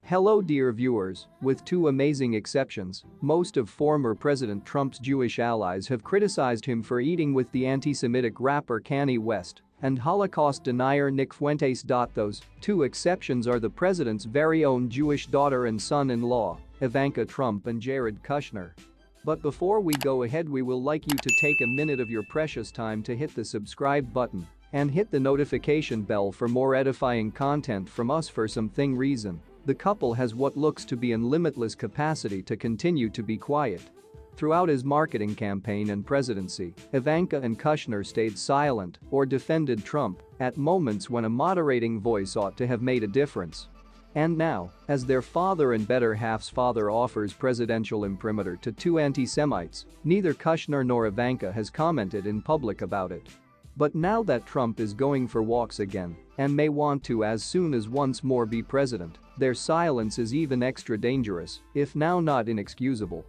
Hello dear viewers, with two amazing exceptions, most of former President Trump's Jewish allies have criticized him for eating with the anti-Semitic rapper Kanye West and Holocaust denier Nick Fuentes. Those two exceptions are the president's very own Jewish daughter and son-in-law, Ivanka Trump and Jahred Kushner. But before we go ahead, we will like you to take a minute of your precious time to hit the subscribe button and hit the notification bell for more edifying content from us. For something reason, the couple has what looks to be an limitless capacity to continue to be quiet. Throughout his marketing campaign and presidency, Ivanka and Kushner stayed silent or defended Trump at moments when a moderating voice ought to have made a difference. And now, as their father and better half's father offers presidential imprimatur to two anti-Semites, neither Kushner nor Ivanka has commented in public about it. But now that Trump is going for walks again and may want to as soon as once more be president, their silence is even extra dangerous, if now not inexcusable.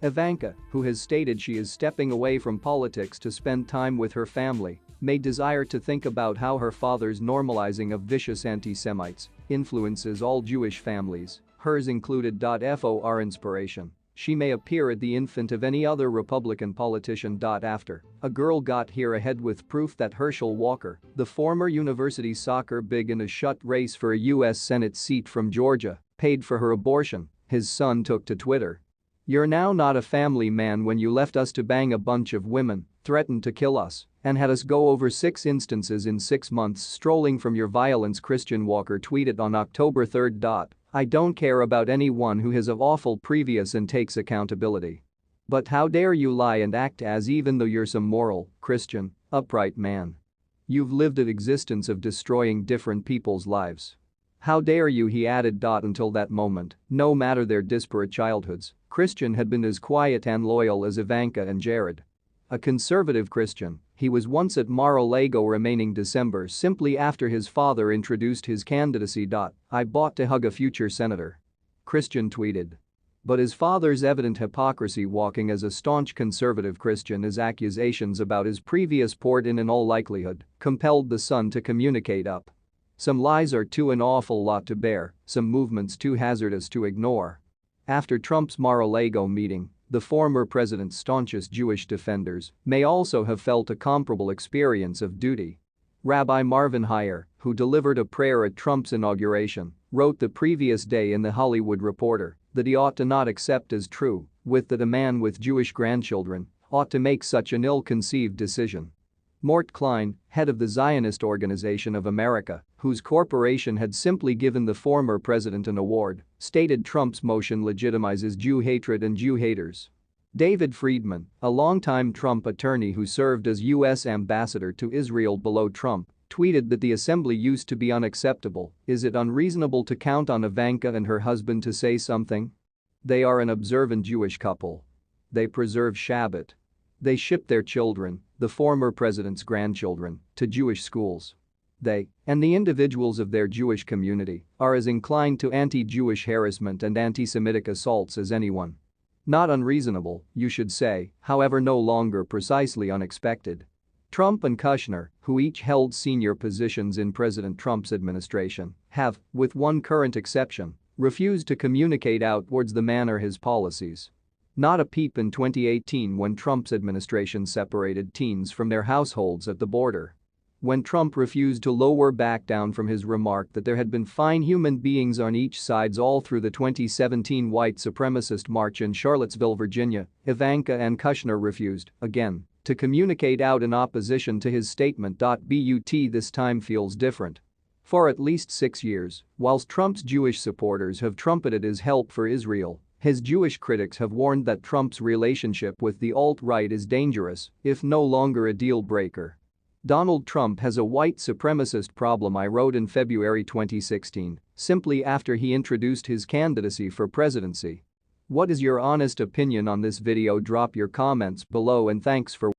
Ivanka, who has stated she is stepping away from politics to spend time with her family, may desire to think about how her father's normalizing of vicious anti-Semites influences all Jewish families, hers included. For inspiration, she may appear at the infant of any other Republican politician. After a girl got here ahead with proof that Herschel Walker, the former university soccer big in a shut race for a U.S. Senate seat from Georgia, paid for her abortion, his son took to Twitter. "You're now not a family man when you left us to bang a bunch of women, threatened to kill us, and had us go over 6 instances in 6 months strolling from your violence," Christian Walker tweeted on October 3. "I don't care about anyone who has an awful previous and takes accountability. But how dare you lie and act as even though you're some moral, Christian, upright man. You've lived an existence of destroying different people's lives. How dare you," he added. Until that moment, no matter their disparate childhoods, Christian had been as quiet and loyal as Ivanka and Jahred. A conservative Christian, he was once at Mar-a-Lago remaining December simply after his father introduced his candidacy. "I bought to hug a future senator," Christian tweeted. But his father's evident hypocrisy, walking as a staunch conservative Christian, his accusations about his previous port in all likelihood, compelled the son to communicate up. "Some lies are too an awful lot to bear, some movements too hazardous to ignore." After Trump's Mar-a-Lago meeting, the former president's staunchest Jewish defenders may also have felt a comparable experience of duty. Rabbi Marvin Heyer, who delivered a prayer at Trump's inauguration, wrote the previous day in The Hollywood Reporter that he ought to not accept as true that a man with Jewish grandchildren ought to make such an ill-conceived decision. Mort Klein, head of the Zionist Organization of America, whose corporation had simply given the former president an award, stated Trump's motion legitimizes Jew hatred and Jew haters. David Friedman, a longtime Trump attorney who served as U.S. ambassador to Israel below Trump, tweeted that the assembly used to be unacceptable. "Is it unreasonable to count on Ivanka and her husband to say something? They are an observant Jewish couple. They preserve Shabbat. They ship their children, the former president's grandchildren, to Jewish schools. They, and the individuals of their Jewish community, are as inclined to anti-Jewish harassment and anti-Semitic assaults as anyone. Not unreasonable, you should say, however no longer precisely unexpected." Trump and Kushner, who each held senior positions in President Trump's administration, have, with one current exception, refused to communicate outwards the man or his policies. Not a peep in 2018 when Trump's administration separated teens from their households at the border. When Trump refused to lower back down from his remark that there had been fine human beings on each side all through the 2017 white supremacist march in Charlottesville, Virginia, Ivanka and Kushner refused, again, to communicate out in opposition to his statement. But this time feels different. For at least 6 years, whilst Trump's Jewish supporters have trumpeted his help for Israel, his Jewish critics have warned that Trump's relationship with the alt-right is dangerous, if no longer a deal-breaker. "Donald Trump has a white supremacist problem," I wrote in February 2016, simply after he introduced his candidacy for presidency. What is your honest opinion on this video? Drop your comments below and thanks for